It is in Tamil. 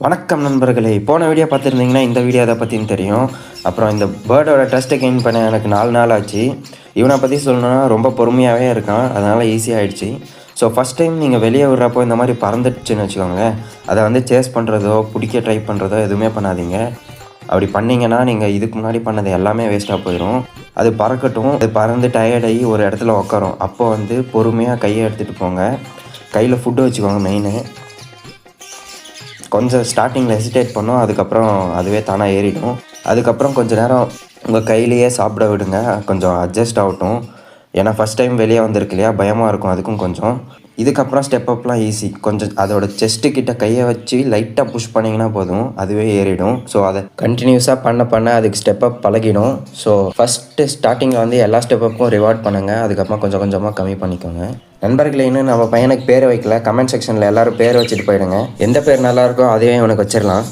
வணக்கம் நண்பர்களே. போன வீடியோ பார்த்துருந்தீங்கன்னா இந்த வீடியோ அதை பற்றின்னு தெரியும். அப்புறம் இந்த பேர்டோட ட்ரஸ்ட்டை கெயின் பண்ண எனக்கு 4 நாள் ஆச்சு. இவனை பற்றி சொல்லணுன்னா ரொம்ப பொறுமையாகவே இருக்கான், அதனால் ஈஸியாகிடுச்சு. ஸோ ஃபஸ்ட் டைம் நீங்கள் வெளியே விட்றப்போ இந்த மாதிரி பறந்துடுச்சுன்னு வச்சுக்கோங்களேன், அதை வந்து சேஸ் பண்ணுறதோ பிடிக்க ட்ரை பண்ணுறதோ எதுவுமே பண்ணாதீங்க. அப்படி பண்ணிங்கன்னா நீங்கள் இதுக்கு முன்னாடி பண்ணது எல்லாமே வேஸ்ட்டாக போயிடும். அது பறக்கட்டும், அது பறந்து டயர்டாகி ஒரு இடத்துல உட்காரும். அப்போ வந்து பொறுமையாக கையை எடுத்துகிட்டு போங்க. கையில் ஃபுட்டு வச்சுக்கோங்க மெயினு. கொஞ்சம் ஸ்டார்டிங்கில் ஹெசிடேட் பண்ணோம், அதுக்கப்புறம் அதுவே தானாக ஏறிடும். அதுக்கப்புறம் கொஞ்சம் நேரம் உங்கள் கையிலையே சாப்பிட விடுங்க, கொஞ்சம் அட்ஜஸ்ட் ஆகட்டும். ஏன்னா ஃபஸ்ட் டைம் வெளியே வந்திருக்கு இல்லையா, பயமாக இருக்கும் அதுக்கும் கொஞ்சம். இதுக்கப்புறம் ஸ்டெப் அப்லாம் ஈஸி. கொஞ்சம் அதோட செஸ்ட்டு கிட்ட கையை வச்சு லைட்டாக புஷ் பண்ணிங்கன்னா போதும், அதுவே ஏறிடும். ஸோ அதை கண்டினியூஸாக பண்ண அதுக்கு ஸ்டெப் அப் பழகிடும். ஸோ ஃபஸ்ட்டு ஸ்டார்டிங்கில் வந்து எல்லா ஸ்டெப் அப்பும் ரிவார்ட் பண்ணுங்கள், அதுக்கப்புறம் கொஞ்சம் கொஞ்சமாக கம்மி பண்ணிக்கோங்க. நண்பர்களே, இன்னும் நம்ம பையனுக்கு பேர் வைக்கல. கமெண்ட் செக்ஷனில் எல்லோரும் பேர் வச்சுட்டு போயிடுங்க. எந்த பேர் நல்லாயிருக்கோ அதுவே உனக்கு வச்சிடலாம்.